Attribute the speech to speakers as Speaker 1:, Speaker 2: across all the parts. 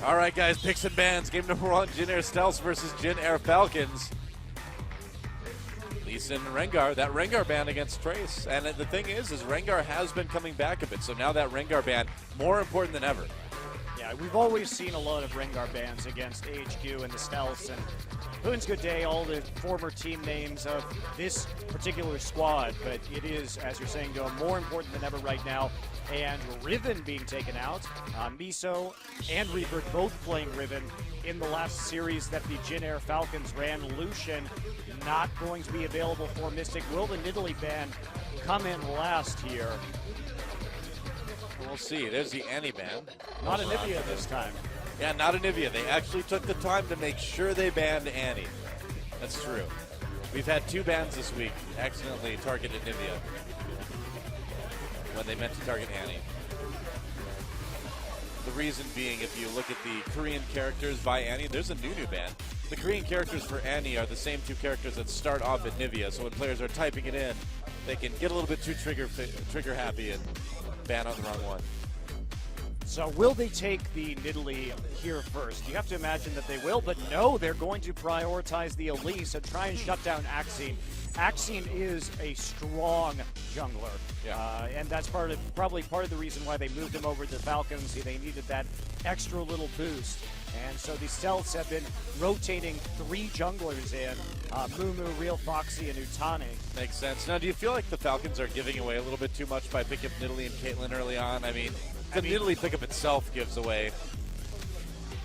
Speaker 1: All right, guys, picks and bans. Game number 1, Jin Air Stealth versus Jin Air Falcons. Lee Sin and Rengar. That Rengar ban against Trace. And the thing is Rengar has been coming back a bit, so now that Rengar ban, more important than ever.
Speaker 2: Yeah, we've always seen a lot of Rengar bans against AHQ and the Stealths, and Boon's Good Day, all the former team names of this particular squad, but it is, as you're saying, Joe, more important than ever right now. And Riven being taken out, Miso and Rebirth both playing Riven in the last series that the Jin Air Falcons ran. Lucian not going to be available for Mystic. Will the Nidalee ban come in last here?
Speaker 1: We'll see. There's the Annie ban.
Speaker 2: Not Anivia this time.
Speaker 1: Yeah, not Anivia. They actually took the time to make sure they banned Annie. That's true. We've had 2 bans this week accidentally target Anivia when they meant to target Annie. The reason being, if you look at the Korean characters by Annie, there's a new ban. The Korean characters for Annie are the same 2 characters that start off at Nivea, so when players are typing it in, they can get a little bit too trigger happy and ban on the wrong one.
Speaker 2: So will they take the Nidalee here first? You have to imagine that they will, but no, they're going to prioritize the Elise and try and shut down Axine. Axine is a strong jungler, and that's probably part of the reason why they moved him over to the Falcons. They needed that extra little boost. And so the Stealths have been rotating 3 junglers in, Mumu, Real Foxy, and Utane.
Speaker 1: Makes sense. Now, do you feel like the Falcons are giving away a little bit too much by picking up Nidalee and Caitlyn early on? I mean, the Nidalee pickup itself gives away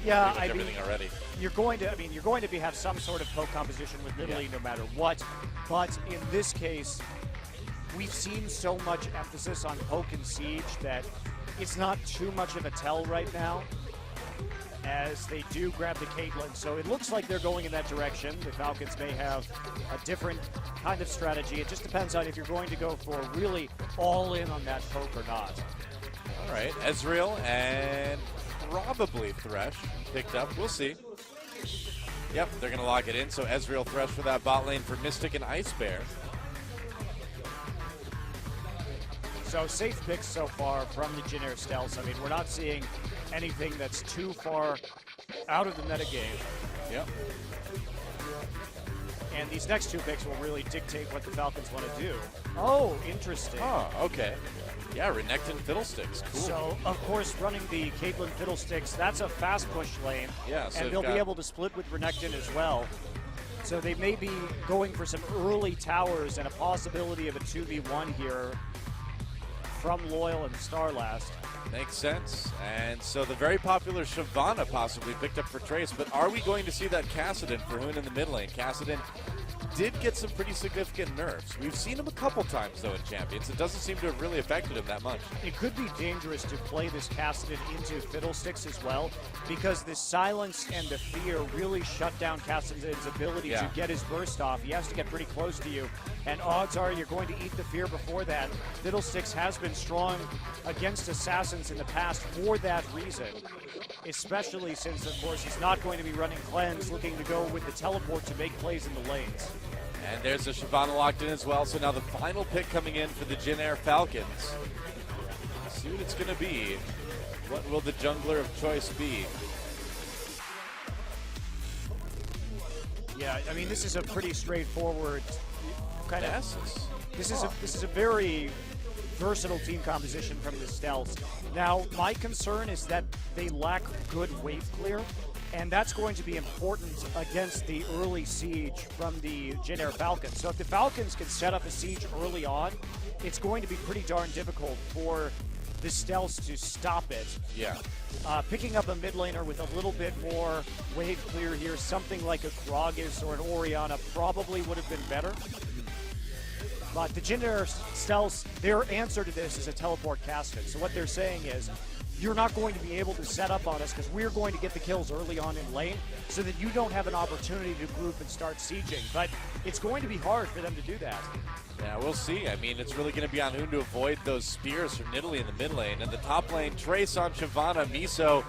Speaker 1: everything already.
Speaker 2: You're going to have some sort of poke composition with Nidalee no matter what. But in this case, we've seen so much emphasis on poke and siege that it's not too much of a tell right now, as they do grab the Caitlyn. So it looks like they're going in that direction. The Falcons may have a different kind of strategy. It just depends on if you're going to go for really all in on that poke or not.
Speaker 1: All right, Ezreal and probably Thresh picked up. We'll see. Yep, they're going to lock it in. So Ezreal, Thresh for that bot lane for Mystic and Ice Bear.
Speaker 2: So safe picks so far from the Jin Air Stealths. I mean, we're not seeing anything that's too far out of the metagame.
Speaker 1: Yep.
Speaker 2: And these next 2 picks will really dictate what the Falcons want to do. Oh, interesting.
Speaker 1: Oh, okay. Yeah, Renekton Fiddlesticks. Cool.
Speaker 2: So, of course, running the Caitlyn Fiddlesticks, that's a fast push lane.
Speaker 1: Yeah, so
Speaker 2: and they'll be able to split with Renekton as well. So they may be going for some early towers and a possibility of a 2v1 here from Loyal and Starlast.
Speaker 1: Makes sense. And so the very popular Shyvana possibly picked up for Trace, but are we going to see that Kassadin for Hoon in the mid lane? Kassadin did get some pretty significant nerfs. We've seen him a couple times, though, in Champions. It doesn't seem to have really affected him that much.
Speaker 2: It could be dangerous to play this Kassadin into Fiddlesticks as well, because the silence and the fear really shut down Kassadin's ability to get his burst off. He has to get pretty close to you, and odds are you're going to eat the fear before that. Fiddlesticks has been strong against Assassins in the past for that reason, especially since, of course, he's not going to be running Cleanse, looking to go with the teleport to make plays in the lanes.
Speaker 1: And there's a Shyvana locked in as well. So now the final pick coming in for the Jin Air Falcons. Let's see what it's going to be. What will the jungler of choice be?
Speaker 2: Yeah, I mean, this is a pretty straightforward kind of. This is a very versatile team composition from the Stealths. Now, my concern is that they lack good wave clear, and that's going to be important against the early siege from the Jin Air Falcons. So if the Falcons can set up a siege early on, it's going to be pretty darn difficult for the Stealths to stop it.
Speaker 1: Yeah.
Speaker 2: Picking up a mid laner with a little bit more wave clear here, something like a Gragas or an Orianna probably would have been better. But the Jin Air Stealths, their answer to this is a teleport Kassadin. So what they're saying is, you're not going to be able to set up on us because we're going to get the kills early on in lane so that you don't have an opportunity to group and start sieging. But it's going to be hard for them to do that.
Speaker 1: Yeah, we'll see. I mean, it's really going to be on Hoon to avoid those spears from Nidalee in the mid lane. And the top lane, Trace on Shyvana, Miso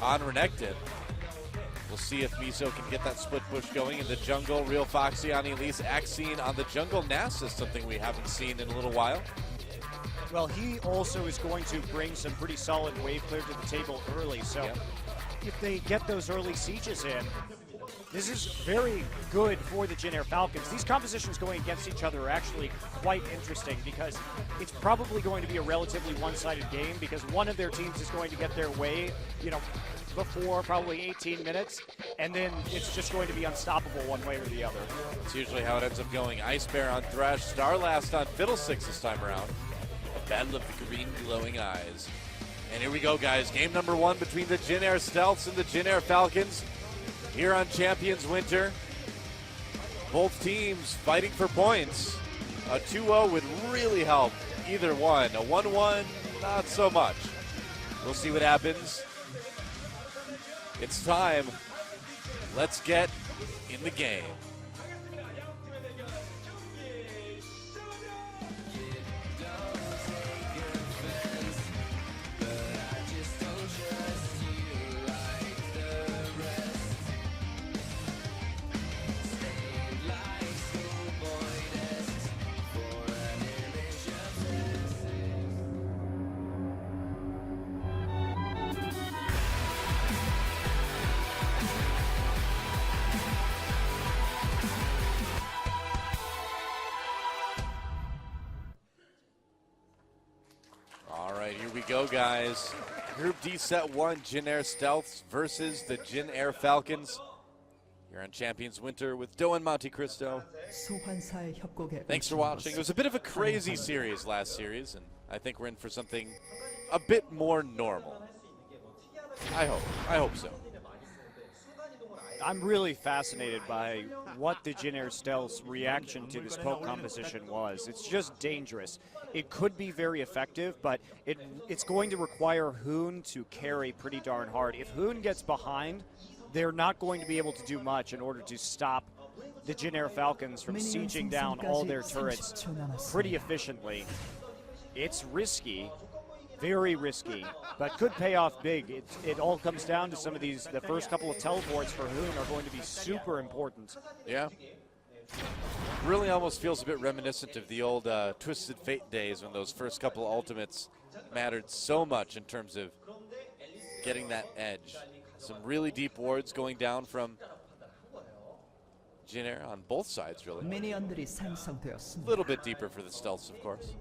Speaker 1: on Renekton. We'll see if Miso can get that split push going in the jungle. Real Foxy on Elise, Axine on the jungle. Nasus, something we haven't seen in a little while.
Speaker 2: Well, he also is going to bring some pretty solid wave clear to the table early. So if they get those early sieges in, this is very good for the JIN Falcons. These compositions going against each other are actually quite interesting because it's probably going to be a relatively one-sided game because one of their teams is going to get their way, before probably 18 minutes, and then it's just going to be unstoppable one way or the other.
Speaker 1: It's usually how it ends up going. Ice Bear on Thresh, Starlast on Fiddlesticks this time around. A battle of the green glowing eyes. And here we go, guys. Game number 1 between the JIN Stealths and the JIN Falcons here on Champions Winter. Both teams fighting for points. A 2-0 would really help either one. A 1-1, not so much. We'll see what happens. It's time. Let's get in the game. Here we go, guys. Group D set 1, JIN Stealths versus the JIN Falcons. You're on Champions Winter with Doe and Monte Cristo. Thanks for watching. It was a bit of a crazy series last series, and I think we're in for something a bit more normal. I hope so.
Speaker 2: I'm really fascinated by what the JIN Stealth's reaction to this poke composition was. It's just dangerous. It could be very effective, but it's going to require Hoon to carry pretty darn hard. If Hoon gets behind, they're not going to be able to do much in order to stop the JIN Falcons from sieging down all their turrets pretty efficiently. It's risky. Very risky, but could pay off big. It all comes down to some of these. The first couple of teleports for Hoon are going to be super important.
Speaker 1: Yeah. Really almost feels a bit reminiscent of the old Twisted Fate days when those first couple ultimates mattered so much in terms of getting that edge. Some really deep wards going down from JIN on both sides, really. A little bit deeper for the Stealths, of course.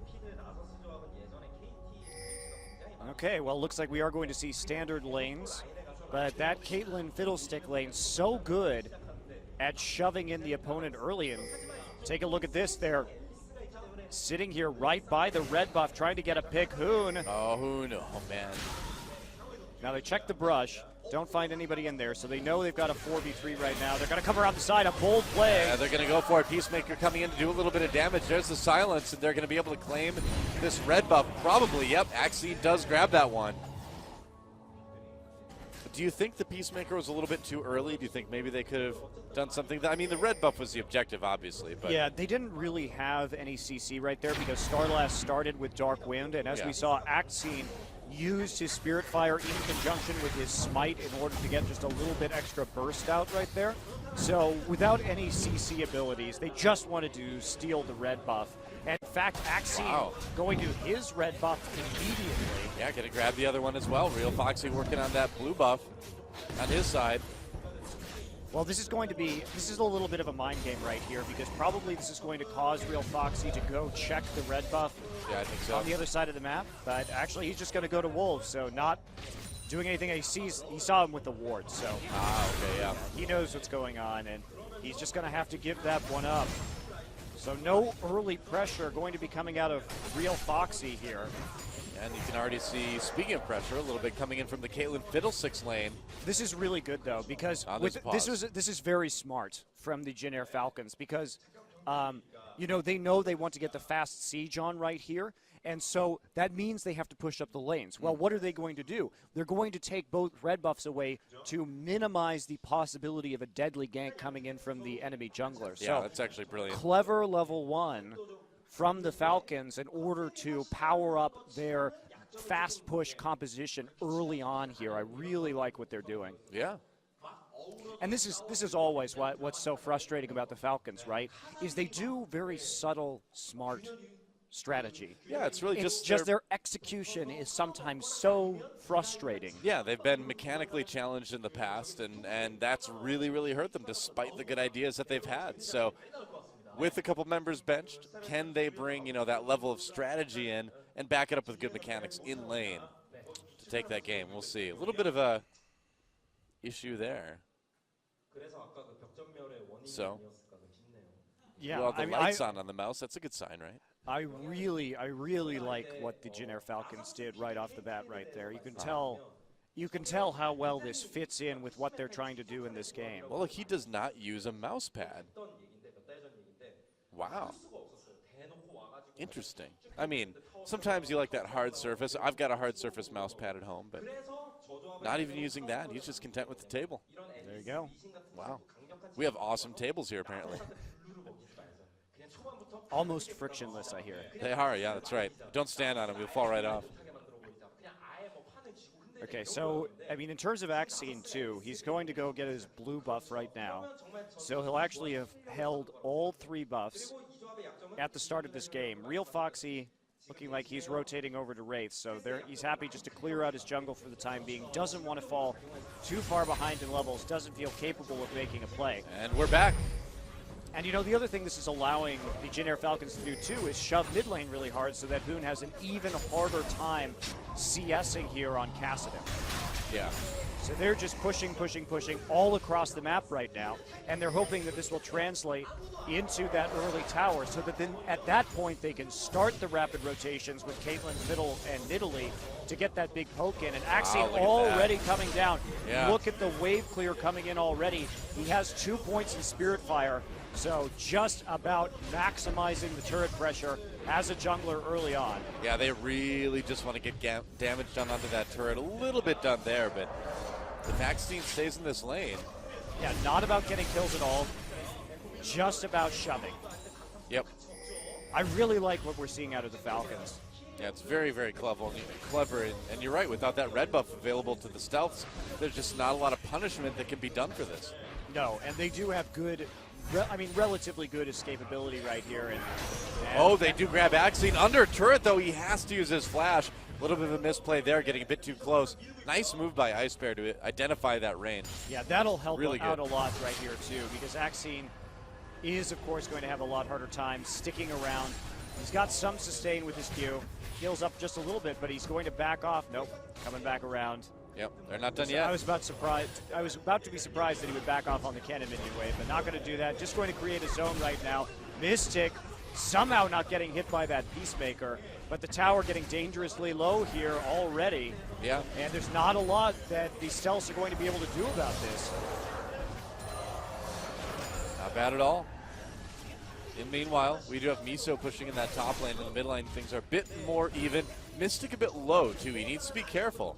Speaker 2: Okay, well, looks like we are going to see standard lanes, but that Caitlyn Fiddlestick lane so good at shoving in the opponent early. And take a look at this. They're sitting here right by the red buff, trying to get a pick. Hoon.
Speaker 1: Oh, Hoon. Oh, man.
Speaker 2: Now they check the brush. Don't find anybody in there, so they know they've got a 4v3 right now. They're going to come around the side, a bold play.
Speaker 1: Yeah, they're going to go for it. Peacemaker coming in to do a little bit of damage. There's the silence, and they're going to be able to claim this red buff. Probably, yep, Axie does grab that one. Do you think the Peacemaker was a little bit too early? Do you think maybe they could have done something? I mean, the red buff was the objective, obviously. But
Speaker 2: yeah, they didn't really have any CC right there because Starlast started with Dark Wind, and as we saw, Axie used his Spirit Fire in conjunction with his Smite in order to get just a little bit extra burst out right there. So without any CC abilities, they just wanted to steal the red buff. And in fact, Axie going to his red buff immediately.
Speaker 1: Yeah, going to grab the other one as well. Real Foxy working on that blue buff on his side.
Speaker 2: Well, this is a little bit of a mind game right here because probably this is going to cause Real Foxy to go check the red buff
Speaker 1: I think so.
Speaker 2: on the other side of the map. But actually, he's just going to go to Wolves, so not doing anything. He saw him with the ward, so
Speaker 1: okay, yeah.
Speaker 2: he knows what's going on, and he's just going to have to give that one up. So no early pressure going to be coming out of Real Foxy here.
Speaker 1: And you can already see, speaking of pressure, a little bit coming in from the Caitlyn Fiddlesticks lane.
Speaker 2: This is really good, though, because this is very smart from the JIN Falcons because, they know they want to get the fast siege on right here, and so that means they have to push up the lanes. Well, what are they going to do? They're going to take both red buffs away to minimize the possibility of a deadly gank coming in from the enemy jungler.
Speaker 1: Yeah,
Speaker 2: so
Speaker 1: that's actually brilliant.
Speaker 2: Clever level 1 from the Falcons in order to power up their fast push composition early on here. I really like what they're doing.
Speaker 1: Yeah.
Speaker 2: And this is always what's so frustrating about the Falcons, right? Is they do very subtle, smart strategy.
Speaker 1: Yeah, it's really
Speaker 2: It's just their execution is sometimes so frustrating.
Speaker 1: Yeah, they've been mechanically challenged in the past, and that's really, really hurt them despite the good ideas that they've had. So with a couple members benched, can they bring, that level of strategy in and back it up with good mechanics in lane to take that game? We'll see. A little bit of a issue there. So,
Speaker 2: yeah,
Speaker 1: well, the lights on the mouse, that's a good sign, right?
Speaker 2: I really like what the JIN Falcons did right off the bat right there. You can tell how well this fits in with what they're trying to do in this game.
Speaker 1: Well, look, he does not use a mouse pad. Wow. Interesting. I mean, sometimes you like that hard surface. I've got a hard surface mouse pad at home, but not even using that. He's just content with the table.
Speaker 2: There you go.
Speaker 1: Wow. We have awesome tables here, apparently.
Speaker 2: Almost frictionless, I hear.
Speaker 1: They are, yeah, that's right. Don't stand on them. You'll fall right off.
Speaker 2: Okay, so, I mean, in terms of Axine, too, he's going to go get his blue buff right now. So he'll actually have held all 3 buffs at the start of this game. Real Foxy looking like he's rotating over to Wraith, so he's happy just to clear out his jungle for the time being. Doesn't want to fall too far behind in levels, doesn't feel capable of making a play.
Speaker 1: And we're back.
Speaker 2: And the other thing this is allowing the JIN Falcons to do too is shove mid lane really hard so that Hoon has an even harder time CSing here on Cassidon.
Speaker 1: Yeah.
Speaker 2: So they're just pushing all across the map right now, and they're hoping that this will translate into that early tower so that then at that point they can start the rapid rotations with Caitlyn, Fiddle, and Nidalee to get that big poke in. And Axie already coming down.
Speaker 1: Yeah.
Speaker 2: Look at the wave clear coming in already. He has 2 points in Spirit Fire, so just about maximizing the turret pressure as a jungler early on.
Speaker 1: Yeah, they really just want to get damage done onto that turret. A little bit done there, but if Axine stays in this lane.
Speaker 2: Yeah, not about getting kills at all, just about shoving.
Speaker 1: Yep.
Speaker 2: I really like what we're seeing out of the Falcons.
Speaker 1: Yeah, it's very, very clever. And you're right, without that red buff available to the stealths, there's just not a lot of punishment that can be done for this.
Speaker 2: No, and they do have good, relatively good escapability right here.
Speaker 1: And they do grab Axine under turret, though. He has to use his flash. A little bit of a misplay there, getting a bit too close. Nice move by Ice Bear to identify that range.
Speaker 2: Yeah, that'll help
Speaker 1: really
Speaker 2: out a lot right here, too, because Axine is, of course, going to have a lot harder time sticking around. He's got some sustain with his Q. Heals up just a little bit, but he's going to back off. Nope, coming back around.
Speaker 1: Yep, they're not done yet.
Speaker 2: I was about to be surprised that he would back off on the cannon minion wave, but not going to do that. Just going to create a zone right now. Mystic somehow not getting hit by that Peacemaker, but the tower getting dangerously low here already.
Speaker 1: Yeah.
Speaker 2: And there's not a lot that the stealths are going to be able to do about this.
Speaker 1: Not bad at all. And meanwhile, we do have Miso pushing in that top lane. In the mid lane, things are a bit more even. Mystic a bit low, too. He needs to be careful.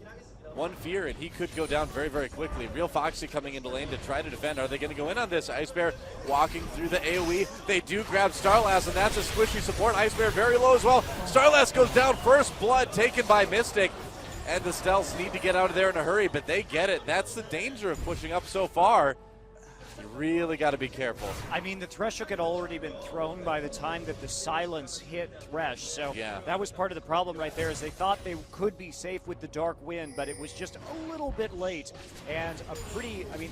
Speaker 1: One fear, and he could go down very, very quickly. Real Foxy coming into lane to try to defend. Are they going to go in on this? Ice Bear walking through the AoE. They do grab Starlass, and that's a squishy support. Ice Bear very low as well. Starlass goes down. First blood taken by Mystic. And the stealths need to get out of there in a hurry, but they get it. That's the danger of pushing up so far. You really got to be careful.
Speaker 2: I mean, the Thresh had already been thrown by the time that the silence hit Thresh, so that was part of the problem right there, is they thought they could be safe with the Dark Wind, but it was just a little bit late, and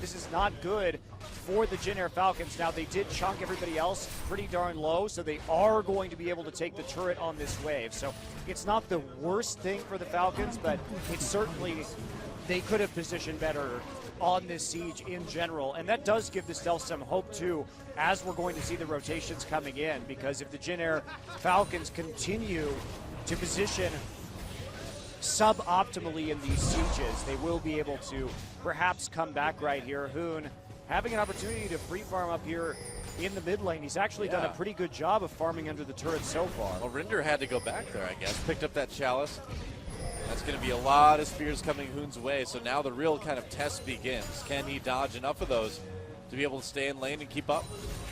Speaker 2: this is not good for the JIN Falcons. Now, they did chunk everybody else pretty darn low, so they are going to be able to take the turret on this wave, so it's not the worst thing for the Falcons, but it's certainly, they could have positioned better on this siege in general, and that does give the stealth some hope too, as we're going to see the rotations coming in, because if the JIN Falcons continue to position suboptimally in these sieges, they will be able to perhaps come back right here. Hoon having an opportunity to free farm up here in the mid lane. He's actually done a pretty good job of farming under the turret so far.
Speaker 1: Well, Rinder had to go back there, I guess. Picked up that chalice. That's going to be a lot of spears coming Hoon's way, so now the real kind of test begins. Can he dodge enough of those to be able to stay in lane and keep up?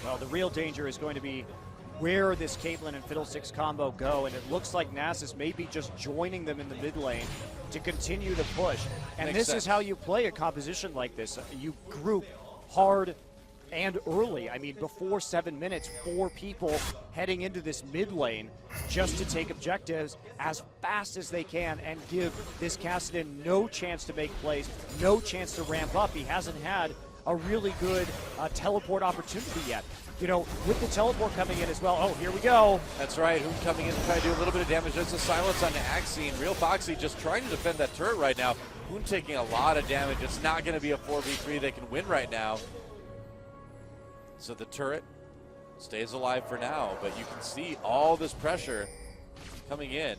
Speaker 2: Well, the real danger is going to be where this Caitlyn and Fiddlesticks combo go, and it looks like Nasus may be just joining them in the mid lane to continue the push. And this is how you play a composition like this. You group hard, and early. I mean, before 7 minutes, 4 people heading into this mid lane just to take objectives as fast as they can and give this Kassadin no chance to make plays, no chance to ramp up. He hasn't had a really good teleport opportunity yet. You know, with the teleport coming in as well. Oh, here we go.
Speaker 1: That's right. Hoon coming in to try to do a little bit of damage. There's a silence on the Axine. Real Foxy just trying to defend that turret right now. Hoon taking a lot of damage. It's not going to be a 4v3 they can win right now. So the turret stays alive for now, but you can see all this pressure coming in.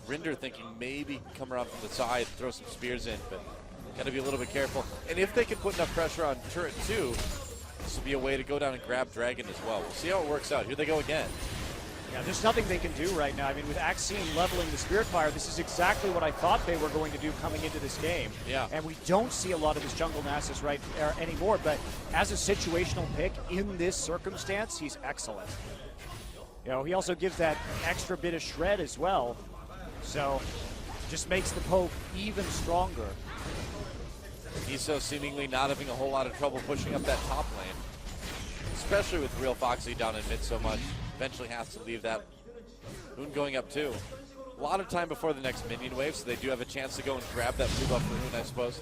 Speaker 1: Rinder thinking maybe come around from the side, throw some spears in, but got to be a little bit careful. And if they can put enough pressure on turret 2, this will be a way to go down and grab Dragon as well. We'll see how it works out. Here they go again.
Speaker 2: Yeah, there's nothing they can do right now. I mean, with Axine leveling the Spirit Fire, this is exactly what I thought they were going to do coming into this game.
Speaker 1: Yeah.
Speaker 2: And we don't see a lot of this jungle Nasus right anymore, but as a situational pick in this circumstance, he's excellent. You know, he also gives that extra bit of shred as well, so just makes the poke even stronger.
Speaker 1: Miso seemingly not having a whole lot of trouble pushing up that top lane, especially with Real Foxy down in mid so much. Eventually has to leave that. Hoon going up too. A lot of time before the next minion wave, so they do have a chance to go and grab that blue buff for Hoon, I suppose.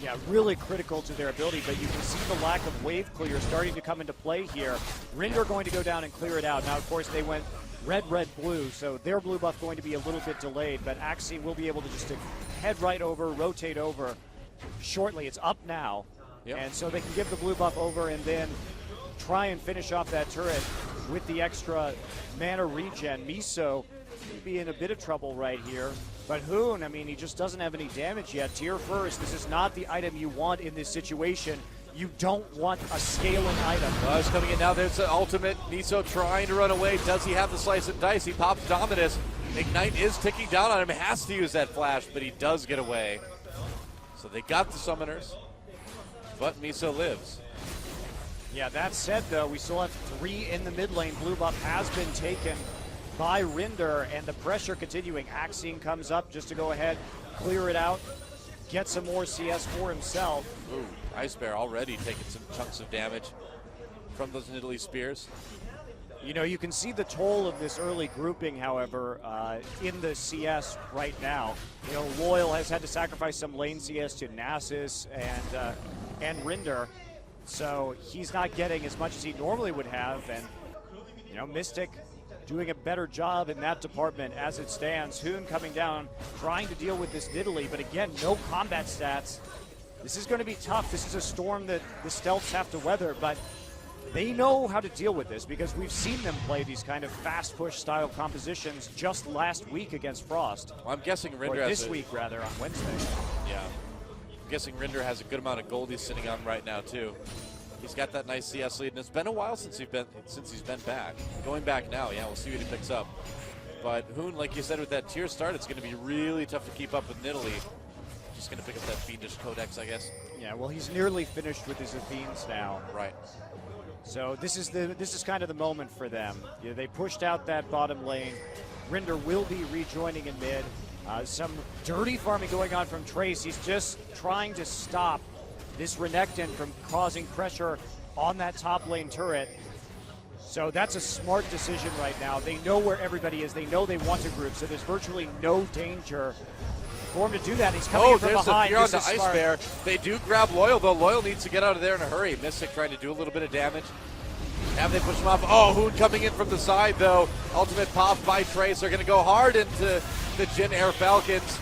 Speaker 2: Yeah, really critical to their ability, but you can see the lack of wave clear starting to come into play here. Rinder going to go down and clear it out. Now, of course, they went red, red, blue, so their blue buff going to be a little bit delayed, but Axie will be able to just head right over, rotate over shortly. It's up now, and so they can give the blue buff over and then try and finish off that turret with the extra mana regen. Miso will be in a bit of trouble right here. But Hoon, I mean, he just doesn't have any damage yet. Tier first, this is not the item you want in this situation. You don't want a scaling item.
Speaker 1: Well, it's coming in now. There's the ultimate. Miso trying to run away. Does he have the slice and dice? He pops Dominus. Ignite is ticking down on him. Has to use that flash, but he does get away. So they got the summoners, but Miso lives.
Speaker 2: Yeah, that said, though, we still have 3 in the mid lane. Blue buff has been taken by Rinder, and the pressure continuing. Axine comes up just to go ahead, clear it out, get some more CS for himself.
Speaker 1: Ooh, Ice Bear already taking some chunks of damage from those Nidalee spears.
Speaker 2: You know, you can see the toll of this early grouping, however, in the CS right now. You know, Loyal has had to sacrifice some lane CS to Nasus and Rinder, so he's not getting as much as he normally would have, and, you know, Mystic doing a better job in that department as it stands. Hoon coming down, trying to deal with this Nidalee, but again, no combat stats. This is going to be tough. This is a storm that the Stealths have to weather, but they know how to deal with this because we've seen them play these kind of fast push style compositions just last week against Frost.
Speaker 1: Well, I'm guessing Rinder
Speaker 2: or this week, rather, on Wednesday.
Speaker 1: Yeah. I'm guessing Rinder has a good amount of gold he's sitting on right now, too. He's got that nice CS lead, and it's been a while since he's been back. Going back now, yeah, we'll see what he picks up. But Hoon, like you said, with that tier start, it's going to be really tough to keep up with Nidalee. Just going to pick up that Fiendish Codex, I guess.
Speaker 2: Yeah, well, he's nearly finished with his Athenes now.
Speaker 1: Right.
Speaker 2: So this is kind of the moment for them. You know, they pushed out that bottom lane. Rinder will be rejoining in mid. Some dirty farming going on from Trace. He's just trying to stop this Renekton from causing pressure on that top lane turret. So that's a smart decision right now. They know where everybody is. They know they want to group, so there's virtually no danger for him to do that. He's coming in from behind.
Speaker 1: Oh, there's the fear on the Ice Bear. They do grab Loyal, though. Loyal needs to get out of there in a hurry. Mystic trying to do a little bit of damage. Have they push him off? Oh, Hoon coming in from the side, though. Ultimate pop by Trace. They're going to go hard into the JIN Air Falcons.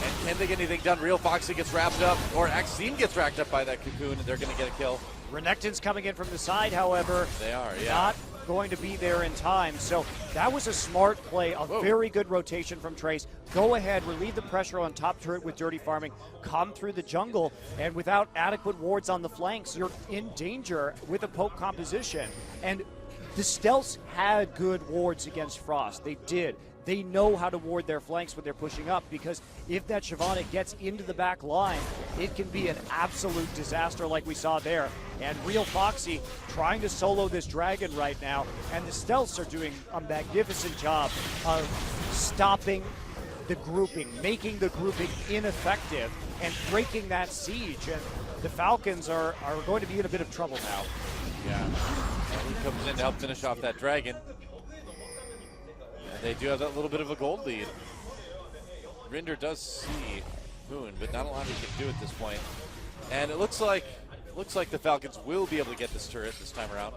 Speaker 1: And can they get anything done? Real Foxy gets wrapped up, or Axine gets racked up by that cocoon, and they're going to get a kill.
Speaker 2: Renekton's coming in from the side, however.
Speaker 1: They are, yeah.
Speaker 2: Not going to be there in time. So that was a smart play, a very good rotation from Trace. Go ahead, relieve the pressure on top turret with dirty farming, come through the jungle, and without adequate wards on the flanks, you're in danger with a poke composition. And the Stealths had good wards against Frost. They did. They know how to ward their flanks when they're pushing up, because if that Shyvana gets into the back line, it can be an absolute disaster like we saw there. And Real Foxy trying to solo this dragon right now, and the Stealths are doing a magnificent job of stopping the grouping, making the grouping ineffective, and breaking that siege. And the Falcons are going to be in a bit of trouble now.
Speaker 1: Yeah. Who comes in to help finish off that dragon. And they do have that little bit of a gold lead. Rinder does see Hoon, but not a lot he can do at this point. And it looks like the Falcons will be able to get this turret this time around.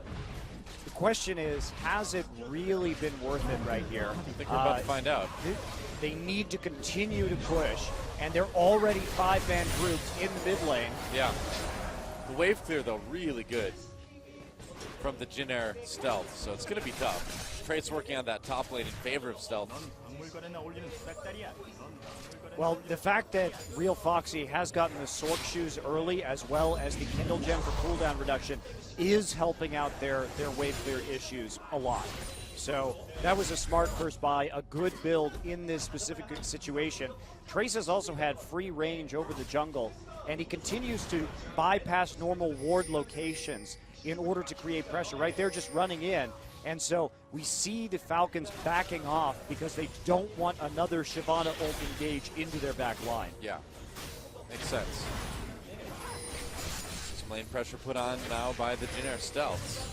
Speaker 2: The question is, has it really been worth it right here?
Speaker 1: I think we're about to find out.
Speaker 2: They need to continue to push, and they're already 5-man grouped in the mid lane.
Speaker 1: Yeah. The wave clear, though, really good from the JIN stealth, so it's going to be tough. Trace working on that top lane in favor of stealth.
Speaker 2: Well, the fact that Real Foxy has gotten the Sork shoes early, as well as the Kindle Gem for cooldown reduction, is helping out their wave clear issues a lot. So that was a smart first buy, a good build in this specific situation. Trace has also had free range over the jungle, and he continues to bypass normal ward locations in order to create pressure. Right there, just running in. And so we see the Falcons backing off because they don't want another Shyvana ult engage into their back line.
Speaker 1: Yeah, makes sense. Some lane pressure put on now by the JIN stealths.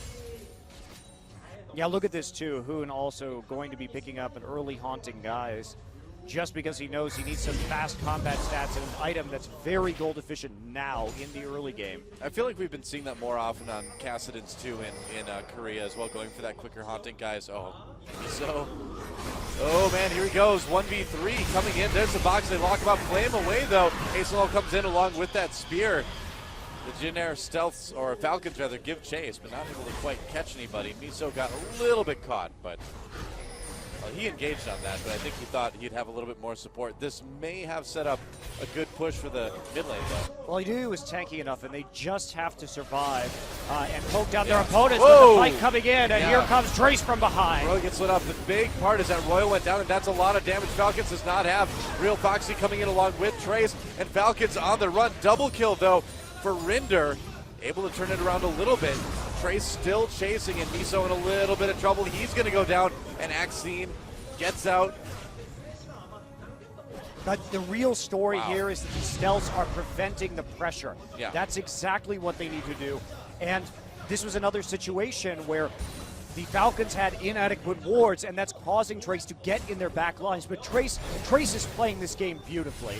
Speaker 2: Yeah, look at this too. Hoon also going to be picking up an early haunting guys just because he knows he needs some fast combat stats and an item that's very gold efficient now in the early game.
Speaker 1: I feel like we've been seeing that more often on Kassadin's too in Korea as well, going for that quicker haunting guys. Oh man, here he goes. 1v3 coming in. There's the box. They lock him up. Play him away though. Acelol comes in along with that spear. The JIN stealths, or Falcons rather, give chase, but not able to quite catch anybody. Miso got a little bit caught, but he engaged on that, but I think he thought he'd have a little bit more support. This may have set up a good push for the mid lane, though.
Speaker 2: Well, he knew he was tanky enough, and they just have to survive and poke down their opponents
Speaker 1: Whoa.
Speaker 2: with the fight coming in, and here comes Trace from behind.
Speaker 1: Royal gets lit up. The big part is that Royal went down, and that's a lot of damage. Falcons does not have. Real Foxy coming in along with Trace, and Falcons on the run. Double kill, though, for Rinder. Able to turn it around a little bit. Trace still chasing, and Miso in a little bit of trouble. He's going to go down, and Axine gets out.
Speaker 2: But the real story here is that the stealths are preventing the pressure.
Speaker 1: Yeah.
Speaker 2: That's exactly what they need to do. And this was another situation where the Falcons had inadequate wards, and that's causing Trace to get in their back lines. But Trace is playing this game beautifully.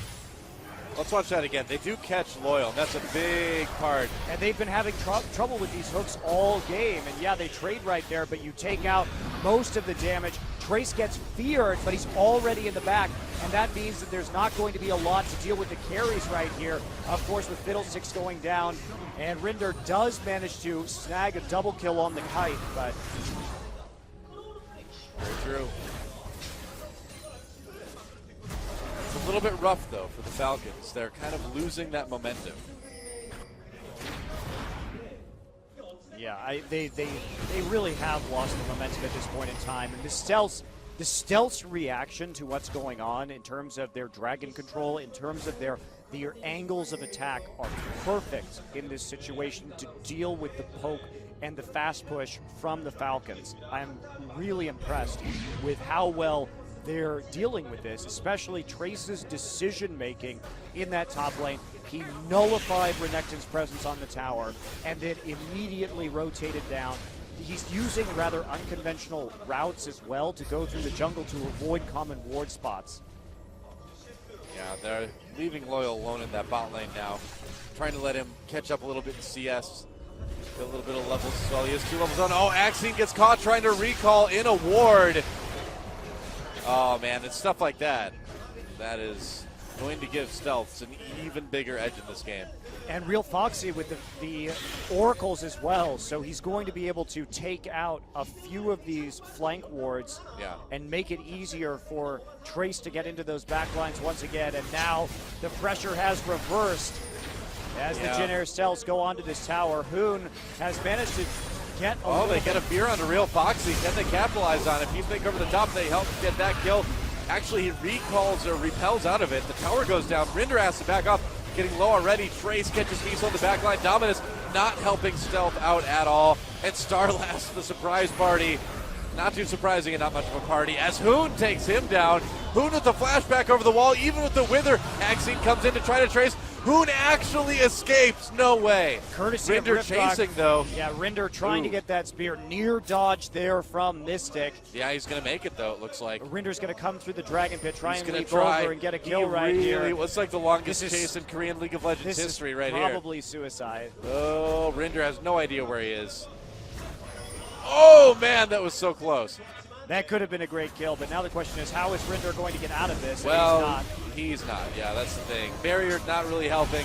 Speaker 1: Let's watch that again. They do catch Loyal, and that's a big part.
Speaker 2: And they've been having trouble with these hooks all game. And yeah, they trade right there, but you take out most of the damage. Trace gets feared, but he's already in the back. And that means that there's not going to be a lot to deal with the carries right here. Of course, with Fiddlesticks going down. And Rinder does manage to snag a double kill on the kite, but...
Speaker 1: Very true. It's a little bit rough, though, for the Falcons. They're kind of losing that momentum.
Speaker 2: Yeah, they really have lost the momentum at this point in time. And the stealth's reaction to what's going on in terms of their dragon control, in terms of their angles of attack are perfect in this situation to deal with the poke and the fast push from the Falcons. I'm really impressed with how well they're dealing with this, especially Trace's decision-making in that top lane. He nullified Renekton's presence on the tower and then immediately rotated down. He's using rather unconventional routes as well to go through the jungle to avoid common ward spots.
Speaker 1: Yeah, they're leaving Loyal alone in that bot lane now, trying to let him catch up a little bit in CS. Get a little bit of levels as well. He has 2 levels on. Oh, Axine gets caught trying to recall in a ward. Oh, man, it's stuff like that that is going to give stealths an even bigger edge in this game.
Speaker 2: And Real Foxy with the oracles as well, so he's going to be able to take out a few of these flank wards and make it easier for Trace to get into those back lines once again. And now the pressure has reversed as the JIN stealths go onto this tower. Hoon has managed to get a
Speaker 1: they get a fear onto Real Foxy. Can they capitalize on it? If he's making over the top, they help get that kill. Actually, he recalls or repels out of it. The tower goes down. Rinder has to back up, getting low already. Trace catches Miso on the back line. Dominus not helping Stealth out at all. And Starlast, the surprise party, Not too surprising and not much of a party as Hoon takes him down. Hoon with the flashback over the wall, even with the wither. Axine comes in to try to trace. Hoon actually escapes. No way.
Speaker 2: Courtesy
Speaker 1: Rinder
Speaker 2: of Riptide.
Speaker 1: chasing, though.
Speaker 2: Yeah, Rinder trying to get that spear. Near dodge there from Mystic.
Speaker 1: Yeah, he's going to make it, though, it looks like.
Speaker 2: Rinder's going to come through the Dragon Pit, try
Speaker 1: He's
Speaker 2: and
Speaker 1: gonna
Speaker 2: leap
Speaker 1: try.
Speaker 2: over and get a kill
Speaker 1: He
Speaker 2: right
Speaker 1: really,
Speaker 2: here.
Speaker 1: It was like the longest
Speaker 2: This is-
Speaker 1: chase in Korean League of Legends
Speaker 2: This
Speaker 1: history
Speaker 2: is
Speaker 1: right here.
Speaker 2: probably suicide.
Speaker 1: Oh, Rinder has no idea where he is. Oh, man, that was so close.
Speaker 2: That could have been a great kill, but now the question is, how is Rinder going to get out of this? And
Speaker 1: Well,
Speaker 2: he's not.
Speaker 1: Yeah, that's the thing. Barrier not really helping.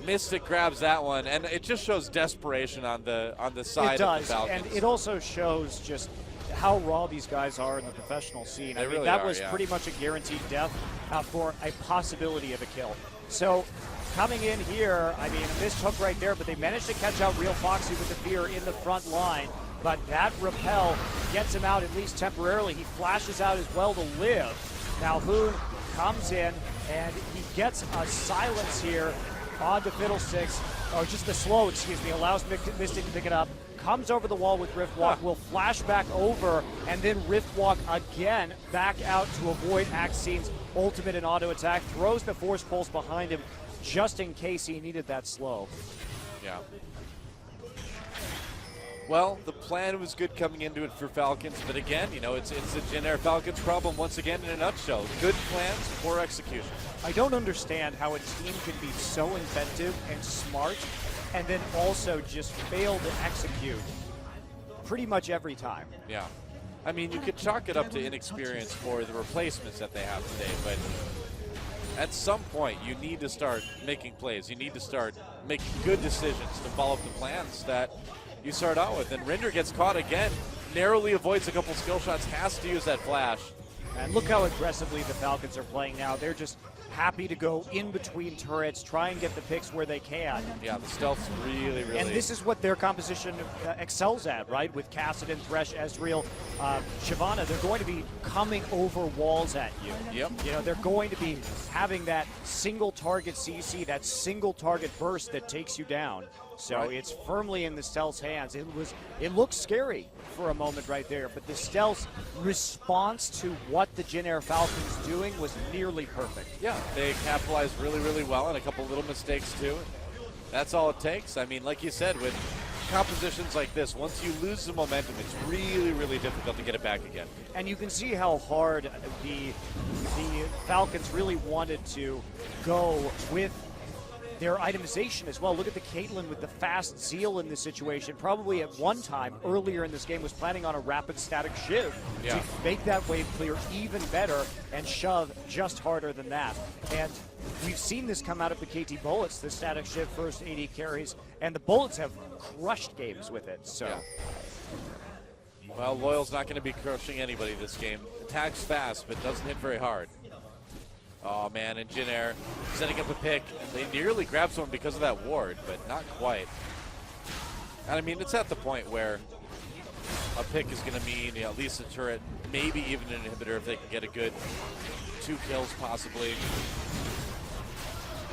Speaker 1: Mystic grabs that one, and it just shows desperation on the side
Speaker 2: It
Speaker 1: of
Speaker 2: does,
Speaker 1: the Falcons.
Speaker 2: and it also shows just how raw these guys are in the professional scene.
Speaker 1: They
Speaker 2: I mean,
Speaker 1: really
Speaker 2: that
Speaker 1: are,
Speaker 2: was
Speaker 1: yeah.
Speaker 2: pretty much a guaranteed death for a possibility of a kill. So coming in here, I mean, a missed hook right there, but they managed to catch out Real Foxy with the fear in the front line. But that repel gets him out at least temporarily. He flashes out as well to live. Now Hoon comes in and he gets a silence here on the Fiddlesticks, or just the slow, excuse me, allows Mystic to pick it up. Comes over the wall with Riftwalk, will flash back over, and then Riftwalk again back out to avoid Axine's ultimate and auto attack. Throws the Force Pulse behind him just in case he needed that slow.
Speaker 1: Yeah. Well, the plan was good coming into it for Falcons, but again, you know, it's a JIN Falcons problem once again in a nutshell. Good plans, poor execution.
Speaker 2: I don't understand how a team can be so inventive and smart and then also just fail to execute pretty much every time.
Speaker 1: Yeah. I mean, you could chalk it up to inexperience for the replacements that they have today, but at some point, you need to start making plays. You need to start making good decisions to follow up the plans that you start out with. And Rinder gets caught again, narrowly avoids a couple skill shots, has to use that flash.
Speaker 2: And look how aggressively the Falcons are playing now. They're just happy to go in between turrets, try and get the picks where they can.
Speaker 1: Yeah, the stealth's really.
Speaker 2: And this is what their composition excels at, right? With Kassadin, Thresh, Ezreal, Shyvana, they're going to be coming over walls at you.
Speaker 1: Yep.
Speaker 2: You know, they're going to be having that single target CC, that single target burst that takes you down. So
Speaker 1: Right.
Speaker 2: it's firmly in the Stealth's hands. It looks scary for a moment right there, but the Stealth's response to what the JIN Falcons doing was nearly perfect.
Speaker 1: Yeah, they capitalized really well on a couple little mistakes too. That's all it takes. I mean, like you said, with compositions like this, once you lose the momentum, it's really difficult to get it back again.
Speaker 2: And you can see how hard the Falcons really wanted to go with their itemization as well. Look at the Caitlyn with the fast zeal in this situation. Probably at one time earlier in this game was planning on a rapid static shiv to make that wave clear even better and shove just harder than that. And we've seen this come out of the KT Bullets, the static shiv first AD carries, and the Bullets have crushed games with it. So.
Speaker 1: Yeah. Well, Loyal's not going to be crushing anybody this game. Attacks fast, but doesn't hit very hard. Oh, man, and JIN setting up a pick. And they nearly grabbed someone because of that ward, but not quite. And, I mean, it's at the point where a pick is going to mean at least a turret, maybe even an inhibitor if they can get a good 2 kills possibly.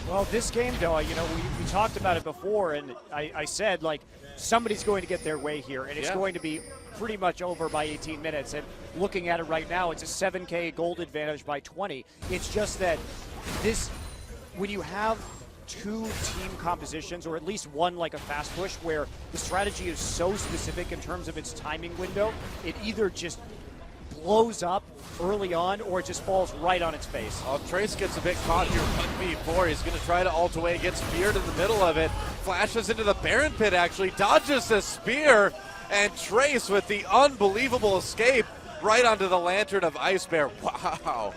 Speaker 2: Well, this game, though, you know, we talked about it before, and I said, like, somebody's going to get their way here, and it's going to be pretty much over by 18 minutes. And looking at it right now, it's a 7K gold advantage by 20. It's just that when you have 2 team compositions, or at least one like a fast push, where the strategy is so specific in terms of its timing window, it either just blows up early on or it just falls right on its face.
Speaker 1: Oh, Trace gets a bit caught here, 1v4. He's going to try to ult away, gets speared in the middle of it, flashes into the Baron Pit actually, dodges the spear, and Trace with the unbelievable escape right onto the Lantern of Ice Bear. Wow.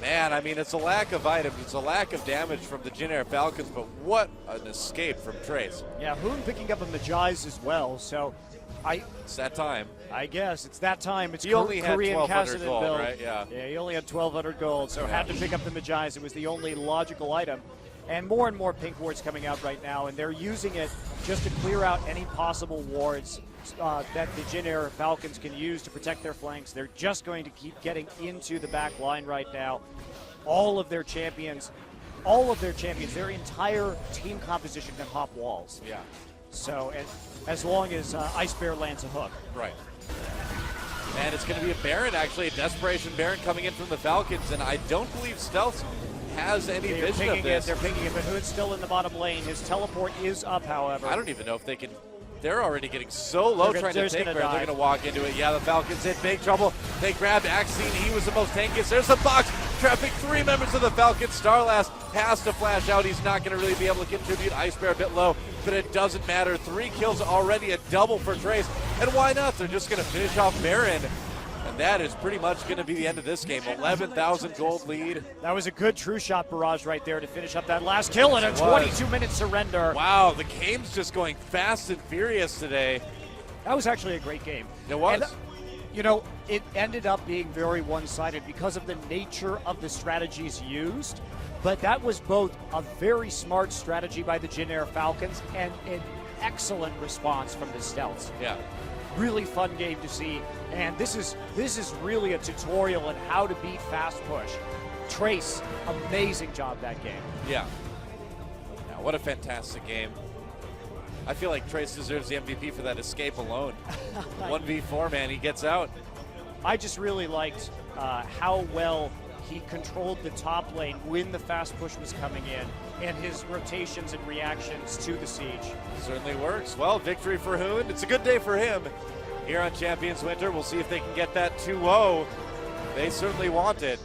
Speaker 1: Man, I mean, it's a lack of items, it's a lack of damage from the JIN Falcons, but what an escape from Trace.
Speaker 2: Yeah, Hoon picking up a Magi's as well, so
Speaker 1: it's that time.
Speaker 2: I guess it's that time. It's
Speaker 1: he only had
Speaker 2: Korean
Speaker 1: 1,200
Speaker 2: Kassadin
Speaker 1: gold,
Speaker 2: build.
Speaker 1: right? Yeah.
Speaker 2: Yeah, he only had 1,200 gold, so had to pick up the Magi's. It was the only logical item. And more pink wards coming out right now, and they're using it just to clear out any possible wards that the JIN Falcons can use to protect their flanks. They're just going to keep getting into the back line right now. All of their champions, their entire team composition can hop walls.
Speaker 1: Yeah.
Speaker 2: So, as long as Ice Bear lands a hook.
Speaker 1: Right. And it's going to be a Baron, actually, a desperation Baron coming in from the Falcons, and I don't believe Stealth has any vision of this.
Speaker 2: They're picking it, but Hoon's still in the bottom lane. His teleport is up, however.
Speaker 1: I don't even know if they can. They're already getting so low trying to take Baron. They're going to walk into it. Yeah, the Falcons in big trouble. They grabbed Axine. He was the most tankiest. There's the box. Trapping 3 members of the Falcons. Starlast has to flash out. He's not going to really be able to contribute. Ice Bear a bit low, but it doesn't matter. 3 kills already, a double for Trace. And why not? They're just going to finish off Baron. And that is pretty much going to be the end of this game. 11,000 gold lead.
Speaker 2: That was a good true shot barrage right there to finish up that last kill and a 22-minute surrender.
Speaker 1: Wow, the game's just going fast and furious today.
Speaker 2: That was actually a great game.
Speaker 1: It was.
Speaker 2: And, you know, it ended up being very one-sided because of the nature of the strategies used. But that was both a very smart strategy by the JIN Falcons and an excellent response from the Stealths.
Speaker 1: Yeah.
Speaker 2: Really fun game to see, and this is really a tutorial on how to beat fast push. Trace, amazing job that game.
Speaker 1: Yeah. Now, what a fantastic game. I feel like Trace deserves the MVP for that escape alone. 1v4, man, he gets out.
Speaker 2: I just really liked how well he controlled the top lane when the fast push was coming in, and his rotations and reactions to the siege.
Speaker 1: Certainly works. Well, victory for Hoon. It's a good day for him here on Champions Winter. We'll see if they can get that 2-0. They certainly want it.